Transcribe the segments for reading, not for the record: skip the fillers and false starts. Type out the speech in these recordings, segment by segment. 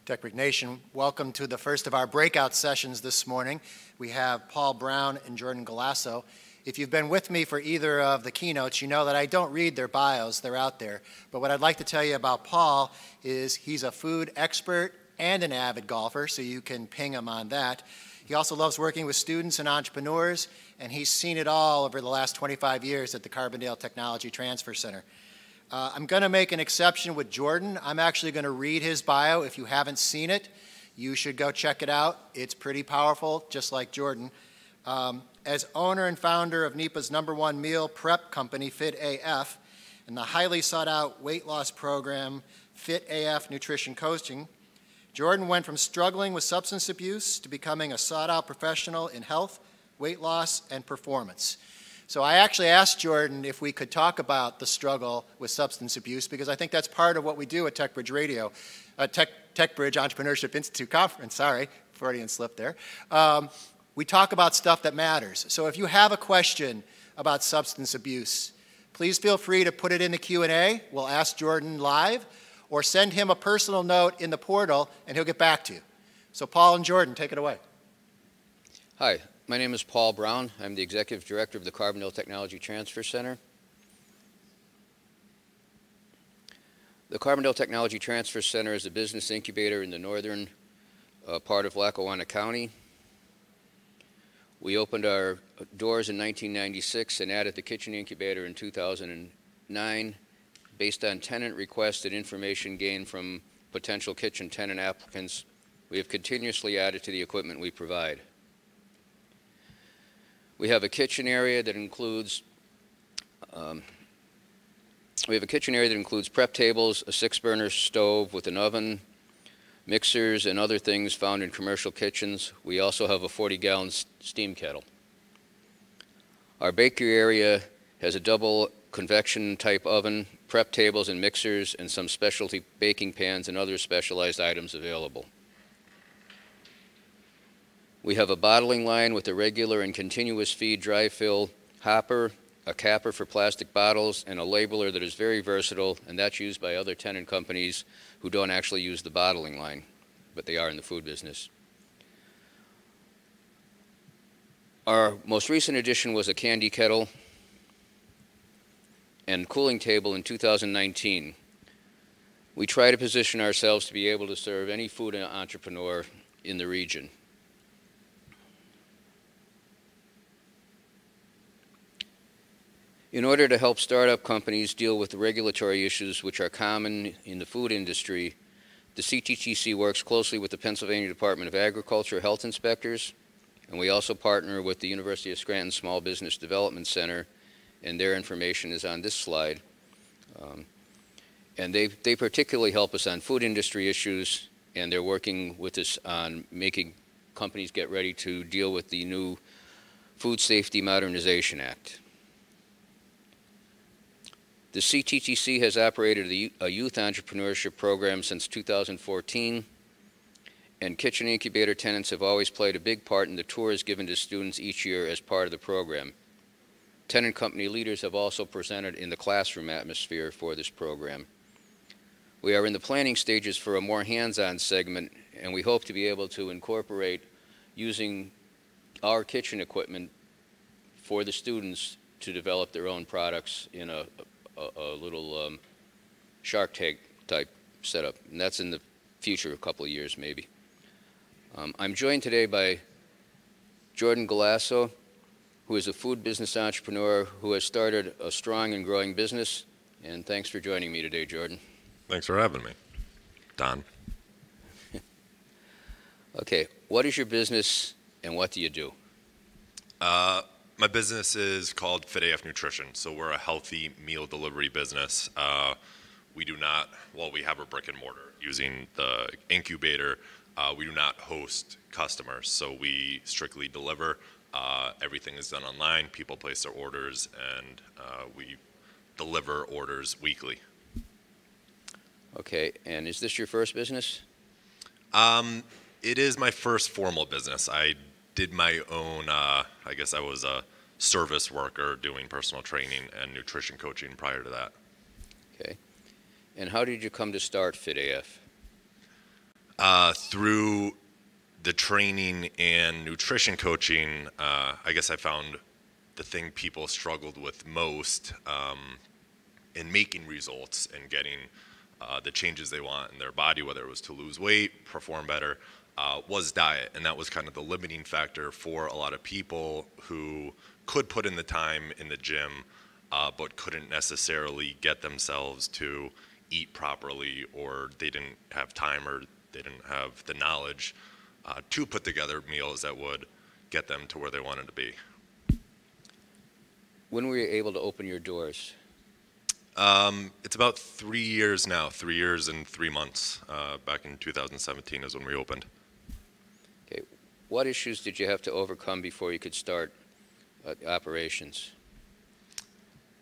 TechBreak Nation, welcome to the first of our breakout sessions this morning. We have Paul Browne and Jordan Galasso. If you've been with me for either of the keynotes, you know that I don't read their bios, they're out there. But what I'd like to tell you about Paul is he's a food expert and an avid golfer, so you can ping him on that. He also loves working with students and entrepreneurs, and he's seen it all over the last 25 years at the Carbondale Technology Transfer Center. I'm going to make an exception with Jordan. I'm actually going to read his bio. If you haven't seen it, you should go check it out. It's pretty powerful, just like Jordan. As owner and founder of NEPA's #1 meal prep company, Fit AF, and the highly sought-out weight loss program, Fit AF Nutrition Coaching, Jordan went from struggling with substance abuse to becoming a sought-out professional in health, weight loss, and performance. So I actually asked Jordan if we could talk about the struggle with substance abuse, because I think that's part of what we do at TechBridge Radio, TechBridge Entrepreneurship Institute Conference, sorry, Freudian slip there. We talk about stuff that matters. So if you have a question about substance abuse, please feel free to put it in the Q&A. We'll ask Jordan live, or send him a personal note in the portal, and he'll get back to you. So Paul and Jordan, take it away. Hi. My name is Paul Browne. I'm the Executive Director of the Carbondale Technology Transfer Center. The Carbondale Technology Transfer Center is a business incubator in the northern part of Lackawanna County. We opened our doors in 1996 and added the kitchen incubator in 2009 based on tenant requests and information gained from potential kitchen tenant applicants. We have continuously added to the equipment we provide. We have a kitchen area that includes prep tables, a 6-burner stove with an oven, mixers, and other things found in commercial kitchens. We also have a 40-gallon steam kettle. Our bakery area has a double convection type oven, prep tables and mixers, and some specialty baking pans and other specialized items available. We have a bottling line with a regular and continuous feed dry fill hopper, a capper for plastic bottles, and a labeler that is very versatile, and that's used by other tenant companies who don't actually use the bottling line, but they are in the food business. Our most recent addition was a candy kettle and cooling table in 2019. We try to position ourselves to be able to serve any food entrepreneur in the region. In order to help startup companies deal with the regulatory issues which are common in the food industry, the CTTC works closely with the Pennsylvania Department of Agriculture health inspectors, and we also partner with the University of Scranton Small Business Development Center, and their information is on this slide. And they particularly help us on food industry issues, and they're working with us on making companies get ready to deal with the new Food Safety Modernization Act. The CTTC has operated a youth entrepreneurship program since 2014, and kitchen incubator tenants have always played a big part in the tours given to students each year as part of the program. Tenant company leaders have also presented in the classroom atmosphere for this program. We are in the planning stages for a more hands-on segment, and we hope to be able to incorporate using our kitchen equipment for the students to develop their own products in a little Shark Tank type setup, and that's in the future, a couple of years maybe. I'm joined today by Jordan Galasso, who is a food business entrepreneur who has started a strong and growing business, and thanks for joining me today, Jordan. Thanks for having me, Don. Okay, what is your business and what do you do? My business is called Fit AF Nutrition, so we're a healthy meal delivery business. We do not, well, we have a brick and mortar using the incubator. We do not host customers, so we strictly deliver. Everything is done online. People place their orders, and we deliver orders weekly. Okay, and is this your first business? It is my first formal business. I did my own, I guess I was a service worker doing personal training and nutrition coaching prior to that. Okay. And how did you come to start Fit AF? Through the training and nutrition coaching, I guess I found the thing people struggled with most in making results and getting the changes they want in their body, whether it was to lose weight, perform better, was diet. And that was kind of the limiting factor for a lot of people who could put in the time in the gym, but couldn't necessarily get themselves to eat properly, or they didn't have time, or they didn't have the knowledge to put together meals that would get them to where they wanted to be. When were you able to open your doors? It's about 3 years now, 3 years and 3 months. Back in 2017 is when we opened. Okay. What issues did you have to overcome before you could start operations?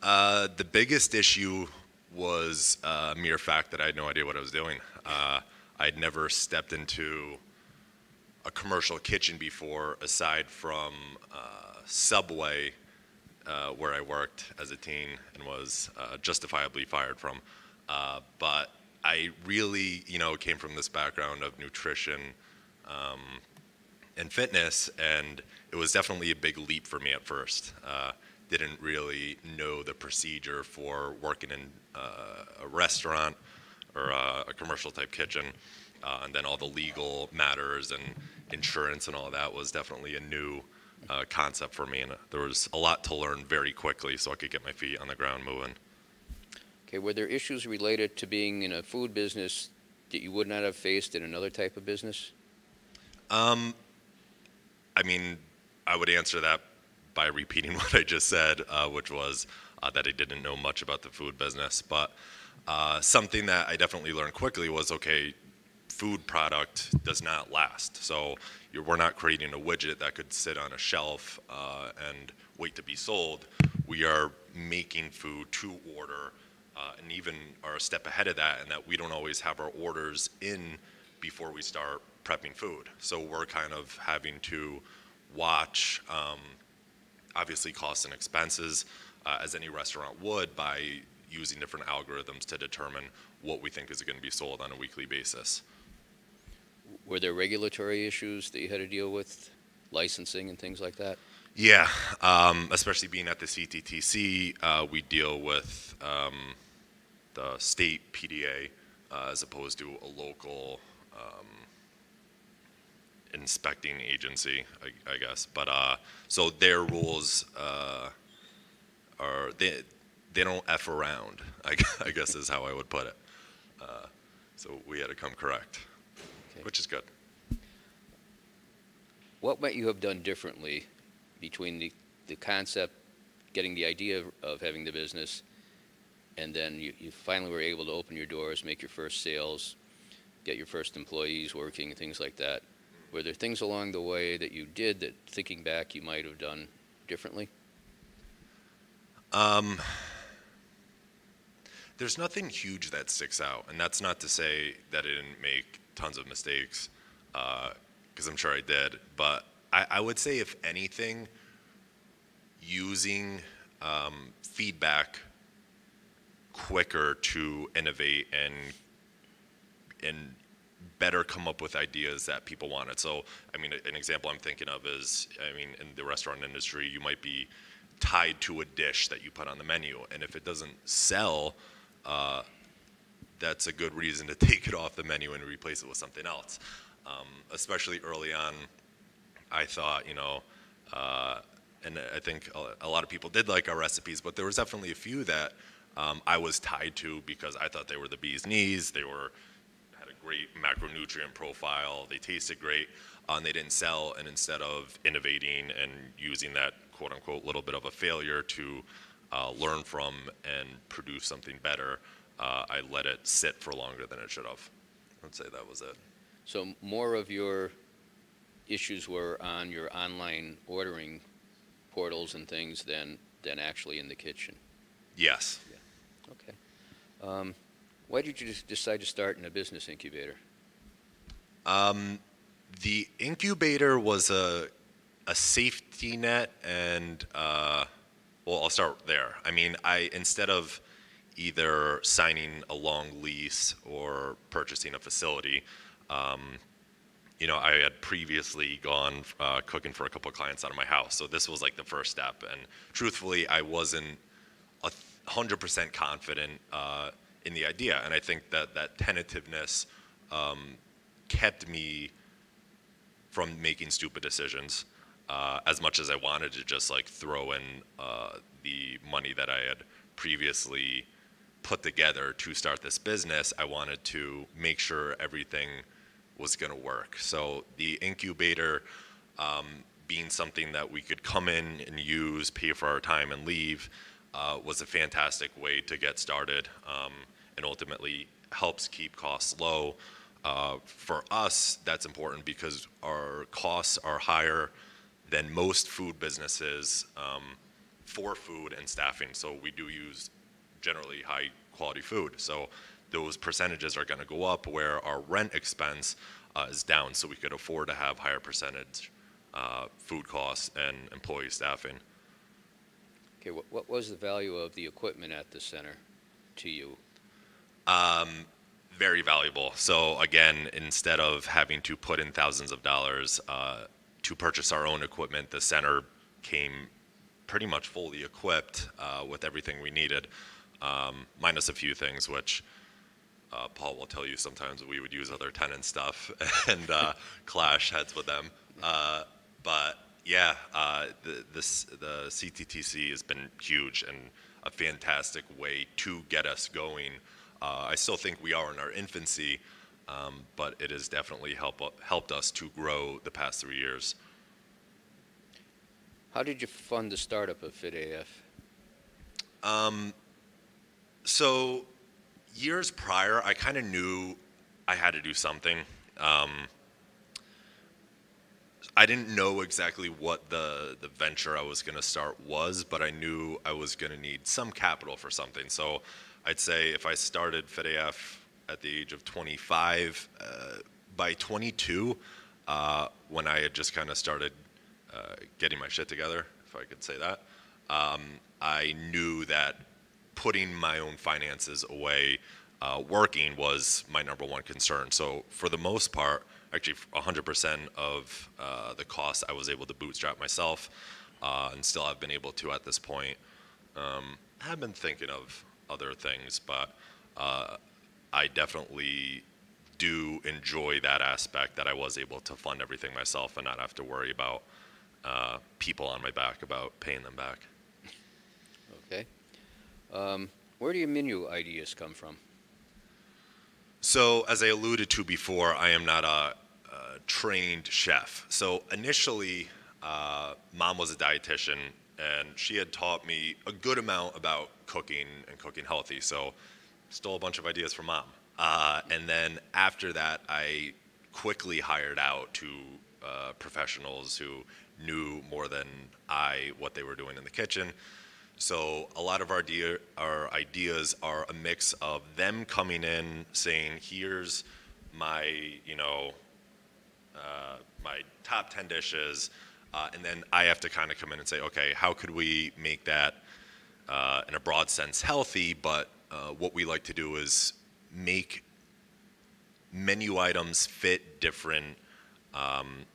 The biggest issue was a mere fact that I had no idea what I was doing. I'd never stepped into a commercial kitchen before, aside from Subway, where I worked as a teen and was justifiably fired from. But I really, came from this background of nutrition and fitness, and it was definitely a big leap for me at first. Didn't really know the procedure for working in a restaurant or a commercial type kitchen, and then all the legal matters and insurance and all that was definitely a new concept for me, and there was a lot to learn very quickly so I could get my feet on the ground moving. Okay, were there issues related to being in a food business that you would not have faced in another type of business? I mean, I would answer that by repeating what I just said, which was that I didn't know much about the food business. But something that I definitely learned quickly was, okay, food product does not last. So we're not creating a widget that could sit on a shelf and wait to be sold. We are making food to order, and even are a step ahead of that, in that we don't always have our orders in before we start prepping food. So we're kind of having to watch, obviously, costs and expenses, as any restaurant would, by using different algorithms to determine what we think is going to be sold on a weekly basis. Were there regulatory issues that you had to deal with, licensing and things like that? Yeah, especially being at the CTTC, we deal with the state PDA as opposed to a local inspecting agency, I guess. But so their rules are, they don't F around, I guess is how I would put it. So we had to come correct, okay, which is good. What might you have done differently between the concept, getting the idea of having the business, and then you finally were able to open your doors, make your first sales, get your first employees working, and things like that? Were there things along the way that you did that, thinking back, you might have done differently? There's nothing huge that sticks out, and that's not to say that I didn't make tons of mistakes, because I'm sure I did. But I would say, if anything, using feedback quicker to innovate and better come up with ideas that people wanted. So, I mean, an example I'm thinking of is, I mean, in the restaurant industry, you might be tied to a dish that you put on the menu, and if it doesn't sell, that's a good reason to take it off the menu and replace it with something else. Especially early on, I thought, and I think a lot of people did like our recipes, but there was definitely a few that I was tied to because I thought they were the bee's knees. They had a great macronutrient profile. They tasted great, and they didn't sell. And instead of innovating and using that quote unquote little bit of a failure to learn from and produce something better, I let it sit for longer than it should have. I'd say that was it. So more of your issues were on your online ordering portals and things than actually in the kitchen? Yes. Yeah. Okay. Why did you decide to start in a business incubator? The incubator was a safety net, and well, I'll start there. I mean, instead of either signing a long lease or purchasing a facility, You know, I had previously gone cooking for a couple of clients out of my house, so this was like the first step. And truthfully, I wasn't 100% confident in the idea, and I think that tentativeness kept me from making stupid decisions. As much as I wanted to just like throw in the money that I had previously put together to start this business, I wanted to make sure everything was going to work. So the incubator being something that we could come in and use, pay for our time and leave, was a fantastic way to get started, and ultimately helps keep costs low. For us, that's important because our costs are higher than most food businesses for food and staffing. So we do use generally high quality food. So those percentages are going to go up where our rent expense is down. So we could afford to have higher percentage food costs and employee staffing. Okay, what was the value of the equipment at the center to you? Very valuable. So again, instead of having to put in thousands of dollars to purchase our own equipment, the center came pretty much fully equipped with everything we needed, minus a few things, which Paul will tell you sometimes we would use other tenant stuff and clash heads with them. But yeah, the CTTC has been huge and a fantastic way to get us going. I still think we are in our infancy, but it has definitely helped us to grow the past 3 years. How did you fund the startup of FitAF? So years prior, I kind of knew I had to do something. I didn't know exactly what the venture I was going to start was, but I knew I was going to need some capital for something. So I'd say if I started FitAF at the age of 25, by 22, when I had just kind of started getting my shit together, if I could say that, I knew that putting my own finances away working was my number one concern. So for the most part, actually 100% of the costs I was able to bootstrap myself, and still have been able to at this point. I have been thinking of other things, but I definitely do enjoy that aspect that I was able to fund everything myself and not have to worry about people on my back about paying them back. Okay. Where do your menu ideas come from? So as I alluded to before, I am not a trained chef. So initially, Mom was a dietitian, and she had taught me a good amount about cooking and cooking healthy. So stole a bunch of ideas from Mom. And then after that, I quickly hired out to professionals who knew more than I what they were doing in the kitchen. So a lot of our ideas are a mix of them coming in saying, here's my, my top 10 dishes, and then I have to kind of come in and say, okay, how could we make that, in a broad sense, healthy, but what we like to do is make menu items fit different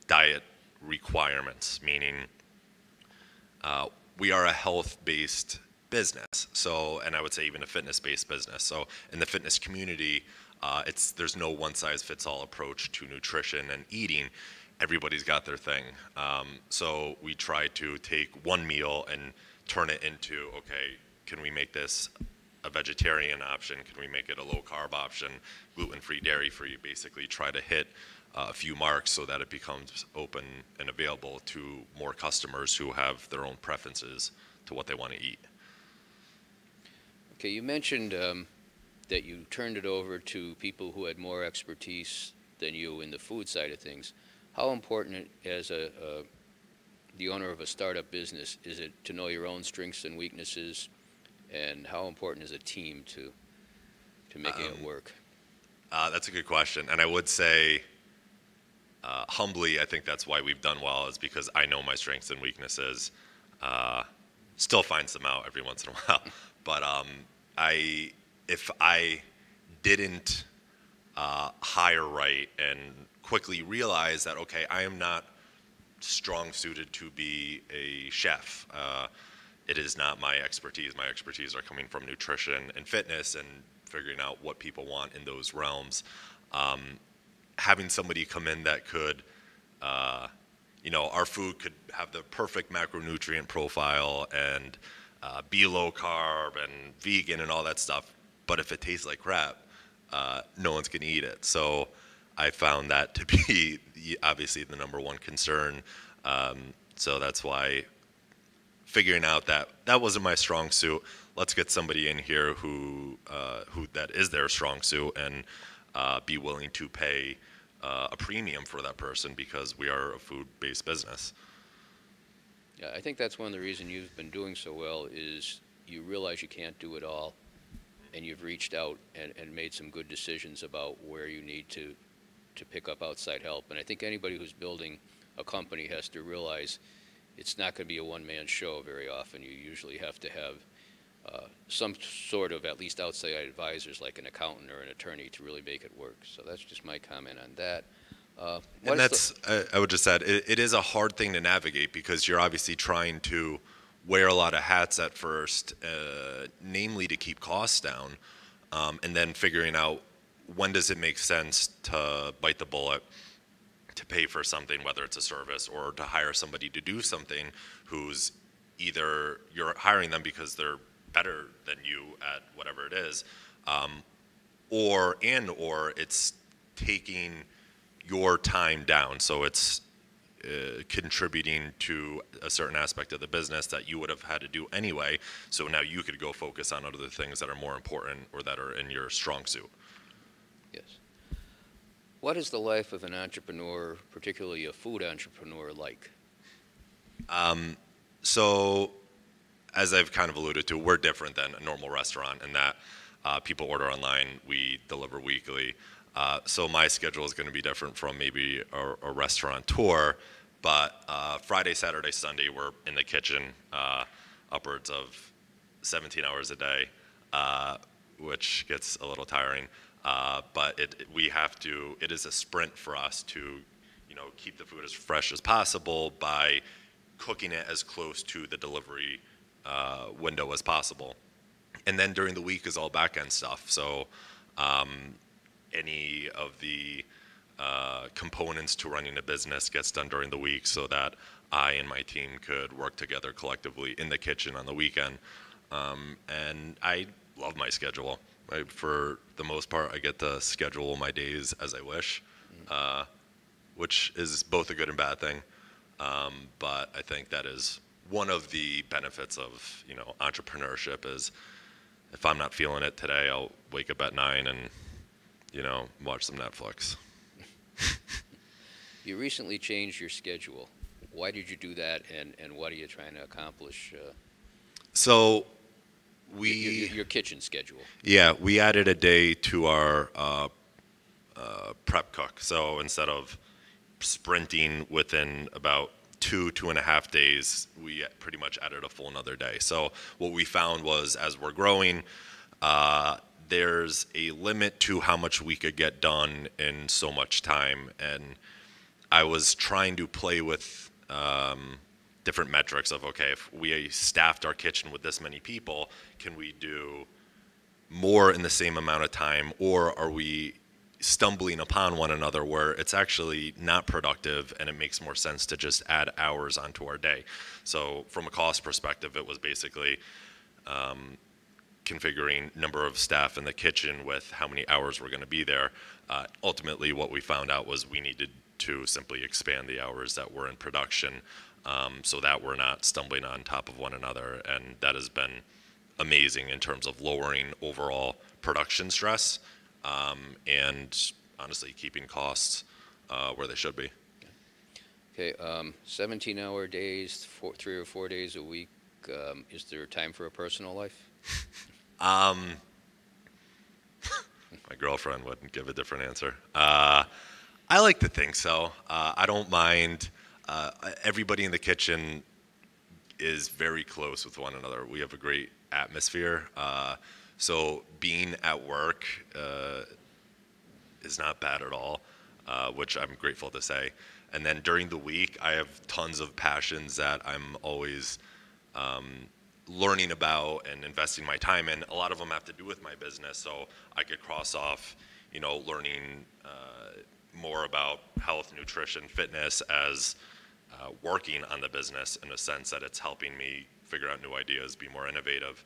diet requirements, meaning we are a health-based business, so, and I would say even a fitness-based business. So in the fitness community, there's no one-size-fits-all approach to nutrition and eating. Everybody's got their thing. So we try to take one meal and turn it into, okay, can we make this a vegetarian option? Can we make it a low-carb option, gluten-free, dairy-free? Basically try to hit a few marks so that it becomes open and available to more customers who have their own preferences to what they want to eat. Okay, you mentioned that you turned it over to people who had more expertise than you in the food side of things. How important, as the owner of a startup business, is it to know your own strengths and weaknesses, and how important is a team to making it work? That's a good question, and I would say, humbly, I think that's why we've done well, is because I know my strengths and weaknesses. Still finds them out every once in a while, but if I didn't hire right and quickly realize that, okay, I am not strong suited to be a chef. It is not my expertise. My expertise are coming from nutrition and fitness and figuring out what people want in those realms. Having somebody come in that could, our food could have the perfect macronutrient profile and be low carb and vegan and all that stuff, but if it tastes like crap, no one's going to eat it. So I found that to be obviously the number one concern. So that's why figuring out that wasn't my strong suit. Let's get somebody in here who that is their strong suit and be willing to pay a premium for that person because we are a food-based business. Yeah, I think that's one of the reasons you've been doing so well is you realize you can't do it all, and you've reached out and made some good decisions about where you need to pick up outside help. And I think anybody who's building a company has to realize it's not going to be a one-man show very often. You usually have to have some sort of at least outside advisors like an accountant or an attorney to really make it work. So that's just my comment on that. And that's, I would just add, it is a hard thing to navigate because you're obviously trying to wear a lot of hats at first, namely to keep costs down, and then figuring out when does it make sense to bite the bullet, to pay for something, whether it's a service or to hire somebody to do something who's either you're hiring them because they're better than you at whatever it is, or it's taking your time down. So it's contributing to a certain aspect of the business that you would have had to do anyway. So now you could go focus on other things that are more important or that are in your strong suit. Yes. What is the life of an entrepreneur, particularly a food entrepreneur, like? So, as I've kind of alluded to, we're different than a normal restaurant in that people order online, we deliver weekly. So my schedule is going to be different from maybe a restaurateur, but Friday, Saturday, Sunday, we're in the kitchen upwards of 17 hours a day, which gets a little tiring. But it is a sprint for us to, keep the food as fresh as possible by cooking it as close to the delivery window as possible. And then during the week is all back end stuff. So any of the components to running a business gets done during the week so that I and my team could work together collectively in the kitchen on the weekend. And I love my schedule. For the most part, I get to schedule my days as I wish, which is both a good and bad thing. But I think that is one of the benefits of, entrepreneurship is if I'm not feeling it today, I'll wake up at 9 and, watch some Netflix. You recently changed your schedule. Why did you do that, and what are you trying to accomplish? So your kitchen schedule. Yeah, we added a day to our prep cook. So instead of sprinting within about 2.5 days, we pretty much added a full another day. So what we found was as we're growing, there's a limit to how much we could get done in so much time. And I was trying to play with different metrics of, okay, if we staffed our kitchen with this many people, can we do more in the same amount of time, or are we stumbling upon one another where it's actually not productive and it makes more sense to just add hours onto our day? So from a cost perspective, it was basically configuring number of staff in the kitchen with how many hours we're going to be there. Ultimately, what we found out was we needed to simply expand the hours that were in production so that we're not stumbling on top of one another. And that has been amazing in terms of lowering overall production stress and honestly keeping costs where they should be. Okay, 17-hour days, 3 or 4 days a week. Is there time for a personal life? My girlfriend wouldn't give a different answer. I like to think so. I don't mind. Everybody in the kitchen is very close with one another. We have a great atmosphere. So being at work is not bad at all, which I'm grateful to say. And then during the week, I have tons of passions that I'm always learning about and investing my time in. A lot of them have to do with my business, so I could cross off, learning more about health, nutrition, fitness as working on the business, in a sense that it's helping me figure out new ideas, be more innovative.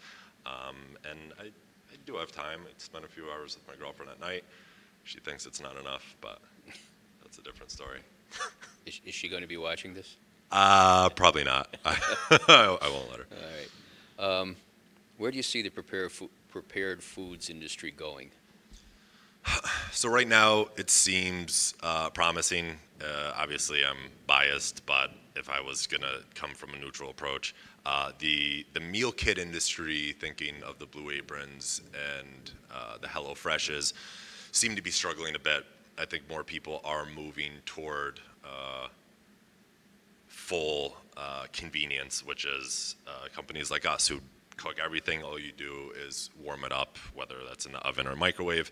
And I do have time. I spend a few hours with my girlfriend at night. She thinks it's not enough, but that's a different story. Is she going to be watching this? Probably not. I won't let her. All right. Where do you see the prepared foods industry going? So right now it seems promising. Obviously I'm biased, but if I was gonna come from a neutral approach, the meal kit industry, thinking of the Blue Aprons and the Hello Freshes, seem to be struggling a bit. I think more people are moving toward full convenience, which is companies like us who cook everything. All you do is warm it up, whether that's in the oven or microwave.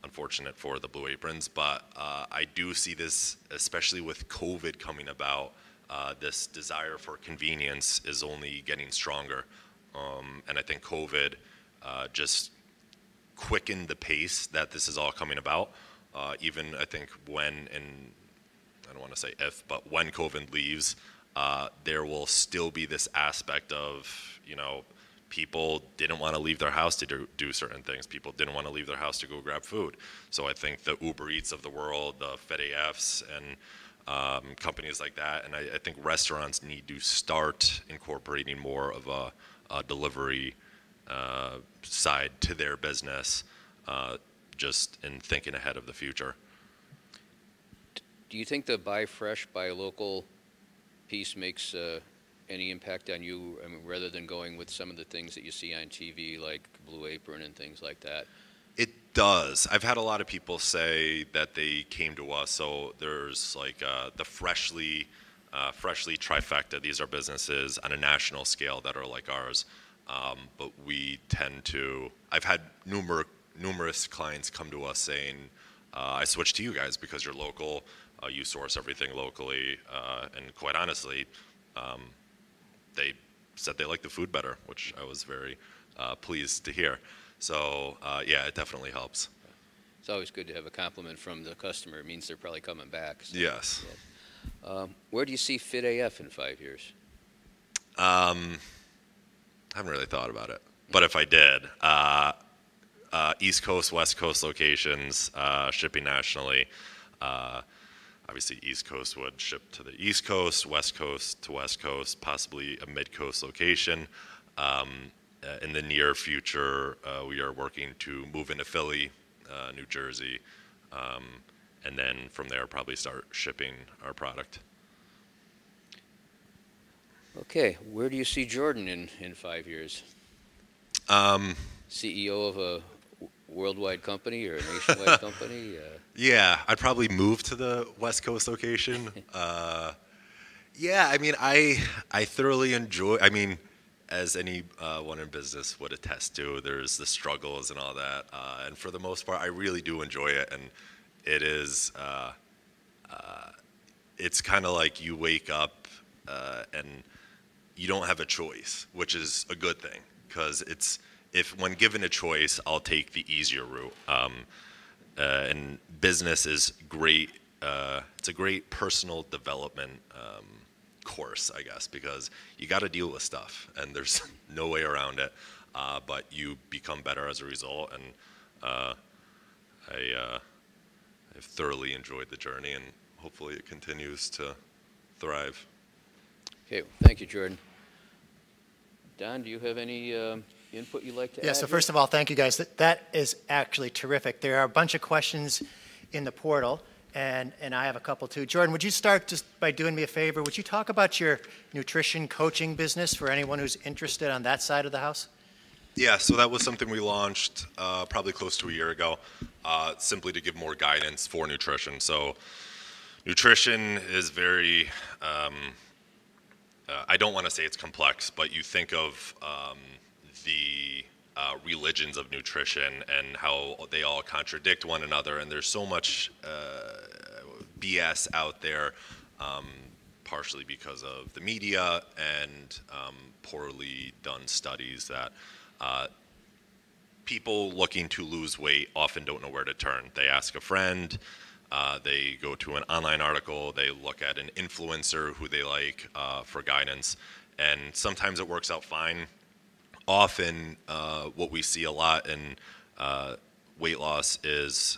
Unfortunate for the Blue Aprons, but I do see this, especially with COVID coming about, this desire for convenience is only getting stronger. And I think COVID just quickened the pace that this is all coming about. Even I think when, and I don't want to say if, but when COVID leaves, there will still be this aspect of, people didn't want to leave their house to do certain things. People didn't want to leave their house to go grab food. So I think the Uber Eats of the world, the FedEFs, and companies like that, and I think restaurants need to start incorporating more of a delivery side to their business, just in thinking ahead of the future. Do you think the buy fresh, buy local piece makes any impact on you? I mean, rather than going with some of the things that you see on TV, like Blue Apron and things like that? It does. I've had a lot of people say that they came to us. So there's like the Freshly trifecta. These are businesses on a national scale that are like ours. But we tend to, I've had numerous clients come to us saying, I switched to you guys because you're local, you source everything locally, and quite honestly, they said they liked the food better, which I was very pleased to hear. So yeah, it definitely helps. It's always good to have a compliment from the customer. It means they're probably coming back. So, yes. Yeah. Where do you see Fit AF in 5 years? I haven't really thought about it, but if I did, East Coast, West Coast locations, shipping nationally. Obviously, East Coast would ship to the East Coast, West Coast to West Coast, possibly a Mid-Coast location. In the near future, we are working to move into Philly, New Jersey, and then from there probably start shipping our product. Okay, where do you see Jordan in 5 years? CEO of a worldwide company or a nationwide company? Yeah, I'd probably move to the West Coast location. Yeah, I mean, I thoroughly enjoy, I mean, as anyone in business would attest to, there's the struggles and all that. And for the most part, I really do enjoy it. And it is, it's kind of like you wake up and you don't have a choice, which is a good thing. Because when given a choice, I'll take the easier route. And business is great. It's a great personal development course, I guess, because you got to deal with stuff, and there's no way around it. But you become better as a result, and I've thoroughly enjoyed the journey, and hopefully it continues to thrive. Okay, thank you, Jordan. Don, do you have any input you'd like to add? Yeah, so first of all, thank you guys. That is actually terrific. There are a bunch of questions in the portal, and I have a couple too. Jordan, would you start just by doing me a favor? Would you talk about your nutrition coaching business for anyone who's interested on that side of the house? Yeah, so that was something we launched probably close to a year ago, simply to give more guidance for nutrition. So nutrition is very, I don't want to say it's complex, but you think of the religions of nutrition and how they all contradict one another, and there's so much BS out there, partially because of the media and poorly done studies that people looking to lose weight often don't know where to turn. They ask a friend, they go to an online article, they look at an influencer who they like for guidance, and sometimes it works out fine. Often what we see a lot in weight loss is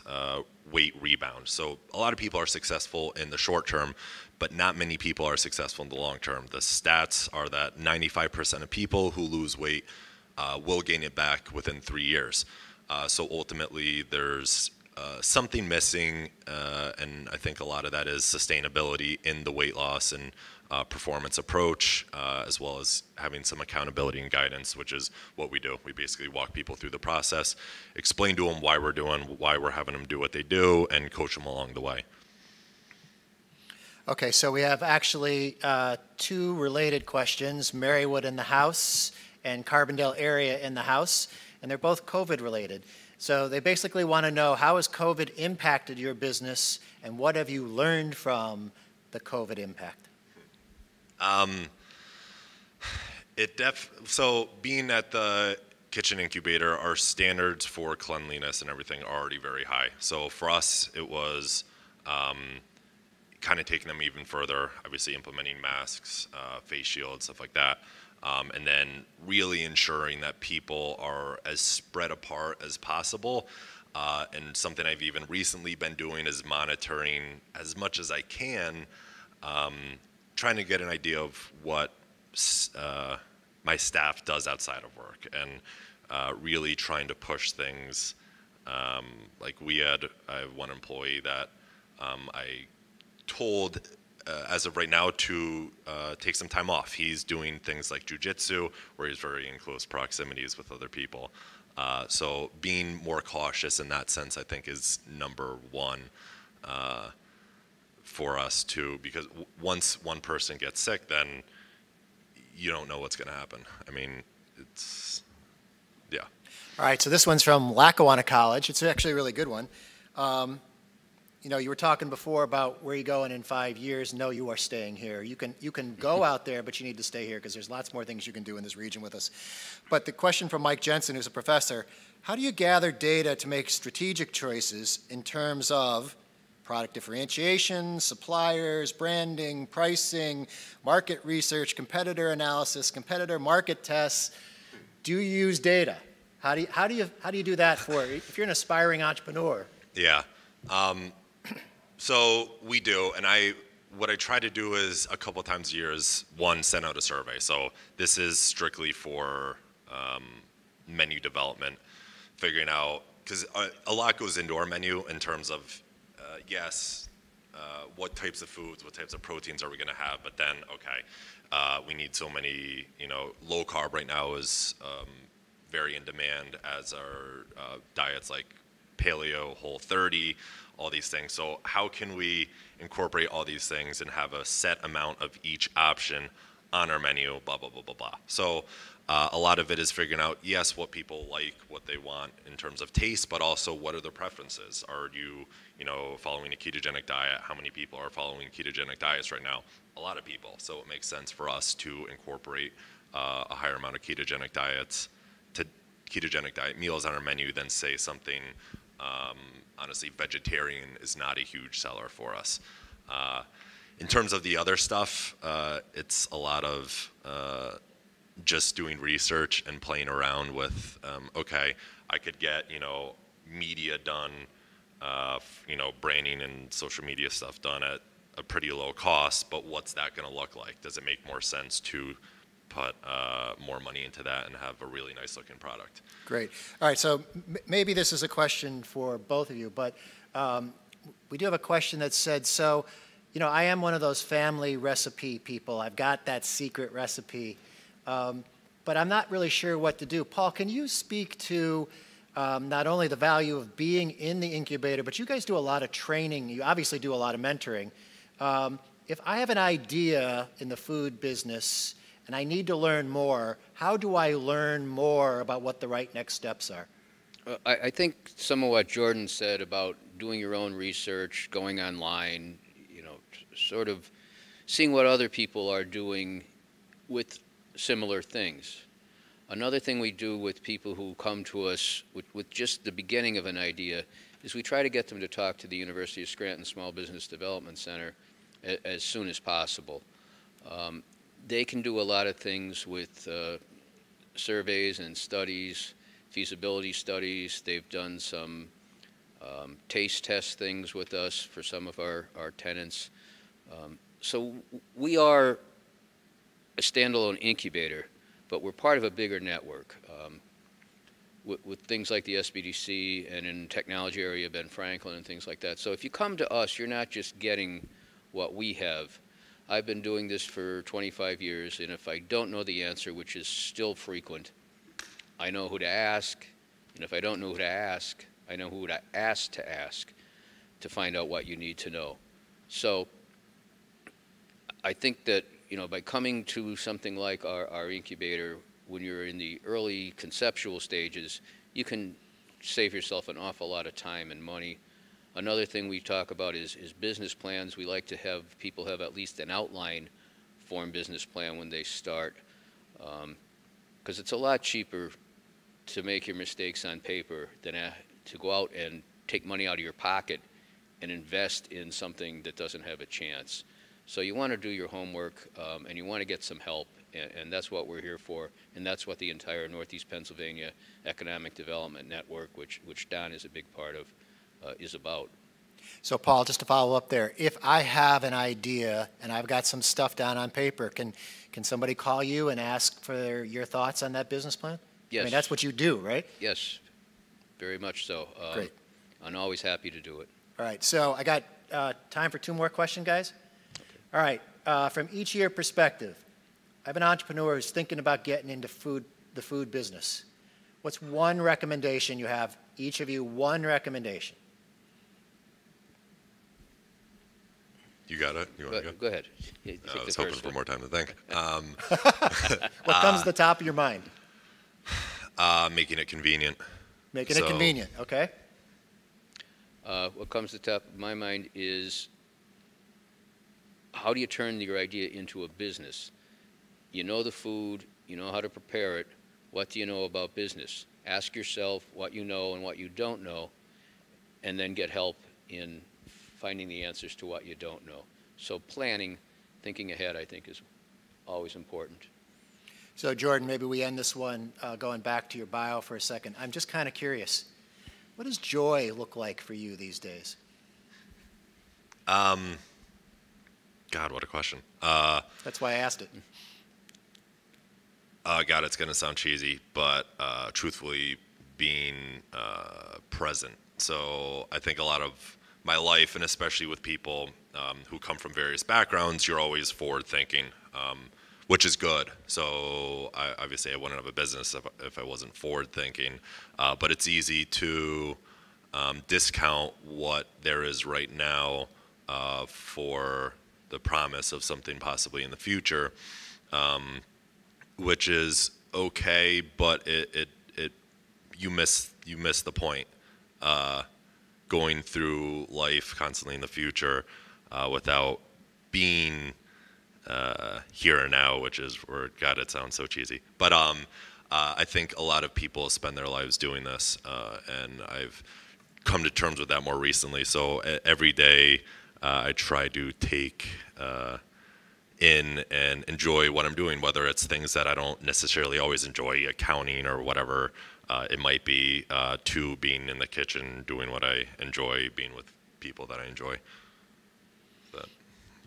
weight rebound. So a lot of people are successful in the short term, but not many people are successful in the long term. The stats are that 95% of people who lose weight will gain it back within 3 years. So ultimately, there's something missing, and I think a lot of that is sustainability in the weight loss and performance approach, as well as having some accountability and guidance, which is what we do. We basically walk people through the process, explain to them why we're having them do what they do, and coach them along the way. Okay, so we have actually two related questions, Marywood in the house and Carbondale area in the house, and they're both COVID related. So they basically want to know, how has COVID impacted your business, and what have you learned from the COVID impact? So being at the kitchen incubator, our standards for cleanliness and everything are already very high. So for us, it was kind of taking them even further, obviously implementing masks, face shields, stuff like that. And then really ensuring that people are as spread apart as possible. And something I've even recently been doing is monitoring as much as I can, trying to get an idea of what my staff does outside of work, and really trying to push things. Like I have one employee that I told as of right now to take some time off. He's doing things like jujitsu, where he's very in close proximities with other people. So being more cautious in that sense, I think, is number one for us too, because once one person gets sick, then you don't know what's going to happen. I mean, yeah. All right, so this one's from Lackawanna College. It's actually a really good one. You know, you were talking before about where you're going in 5 years. No, you are staying here. You can go out there, but you need to stay here because there's lots more things you can do in this region with us. But the question from Mike Jensen, who's a professor, how do you gather data to make strategic choices in terms of product differentiation, suppliers, branding, pricing, market research, competitor analysis, competitor market tests? Do you use data? How do you do that if you're an aspiring entrepreneur? Yeah. So we do, and what I try to do is a couple times a year is, one, send out a survey. So this is strictly for menu development, figuring out, because a lot goes into our menu in terms of, yes, what types of foods, what types of proteins are we going to have, but then, okay, we need so many, low carb right now is very in demand, as are diets like paleo, Whole30, all these things. So how can we incorporate all these things and have a set amount of each option on our menu, blah, blah, blah, blah, blah. So a lot of it is figuring out, yes, what people like, what they want in terms of taste, but also what are their preferences. Are you, following a ketogenic diet? How many people are following ketogenic diets right now? A lot of people. So it makes sense for us to incorporate a higher amount of ketogenic diet meals on our menu than, say, something, honestly, vegetarian is not a huge seller for us. In terms of the other stuff, it's a lot of just doing research and playing around with, okay, I could get, media done, branding and social media stuff done at a pretty low cost, but what's that going to look like? Does it make more sense to put more money into that and have a really nice looking product? Great. All right, so maybe this is a question for both of you, but we do have a question that said, so, I am one of those family recipe people. I've got that secret recipe, but I'm not really sure what to do. Paul, can you speak to not only the value of being in the incubator, but you guys do a lot of training. You obviously do a lot of mentoring. If I have an idea in the food business and I need to learn more. How do I learn more about what the right next steps are? I think some of what Jordan said about doing your own research, going online, sort of seeing what other people are doing with similar things. Another thing we do with people who come to us with just the beginning of an idea is we try to get them to talk to the University of Scranton Small Business Development Center as soon as possible. They can do a lot of things with surveys and studies, feasibility studies. They've done some taste test things with us for some of our tenants. So we are a standalone incubator, but we're part of a bigger network. With things like the SBDC and in technology area, Ben Franklin and things like that. So if you come to us, you're not just getting what we have. I've been doing this for 25 years, and if I don't know the answer, which is still frequent, I know who to ask, and if I don't know who to ask, I know who to ask to find out what you need to know. So I think that, by coming to something like our incubator, when you're in the early conceptual stages, you can save yourself an awful lot of time and money. Another thing we talk about is business plans. We like to have people have at least an outline form business plan when they start, because it's a lot cheaper to make your mistakes on paper than to go out and take money out of your pocket and invest in something that doesn't have a chance. So you want to do your homework, and you want to get some help, and that's what we're here for, and that's what the entire Northeast Pennsylvania Economic Development Network, which Don is a big part of, is about. So Paul, just to follow up there, if I have an idea and I've got some stuff down on paper, can somebody call you and ask for your thoughts on that business plan? Yes. I mean, that's what you do, right? Yes, very much so. Great. I'm always happy to do it. All right, so I got time for two more questions, guys. All right, from each of your perspective, I have an entrepreneur who's thinking about getting into the food business. What's one recommendation you have, each of you, one recommendation? You got it? You want to go? Go ahead. I was hoping for more time to think. What comes to the top of your mind? Making it convenient. Making it convenient, okay. What comes to the top of my mind is, how do you turn your idea into a business? You know the food, you know how to prepare it. What do you know about business? Ask yourself what you know and what you don't know, and then get help in finding the answers to what you don't know. So planning, thinking ahead, I think is always important. So Jordan, maybe we end this one going back to your bio for a second. I'm just kind of curious. What does joy look like for you these days? God, what a question. That's why I asked it. God, it's going to sound cheesy, but truthfully, being present. So I think a lot of my life, and especially with people who come from various backgrounds, you're always forward-thinking, which is good. So obviously I wouldn't have a business if I wasn't forward-thinking. But it's easy to discount what there is right now for the promise of something possibly in the future, which is okay, but you miss the point. Going through life constantly in the future without being here and now, which is where, God, it sounds so cheesy. But I think a lot of people spend their lives doing this, and I've come to terms with that more recently. So every day I try to take in and enjoy what I'm doing, whether it's things that I don't necessarily always enjoy, accounting or whatever it might be, to being in the kitchen, doing what I enjoy, being with people that I enjoy. Is that a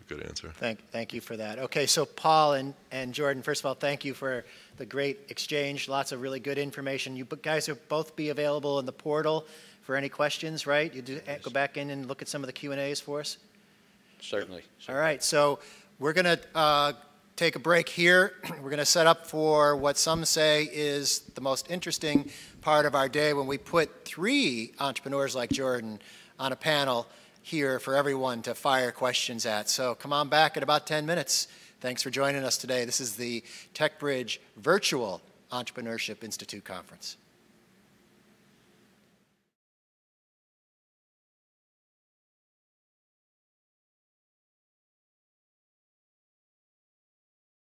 good answer? Thank you for that. Okay, so Paul and Jordan, first of all, thank you for the great exchange. Lots of really good information. You guys will both be available in the portal for any questions, right? You go back in and look at some of the Q&As for us? Certainly. All right, so we're going to take a break here. We're going to set up for what some say is the most interesting part of our day, when we put 3 entrepreneurs like Jordan on a panel here for everyone to fire questions at. So come on back in about 10 minutes. Thanks for joining us today. This is the TechBridge Virtual Entrepreneurship Institute Conference.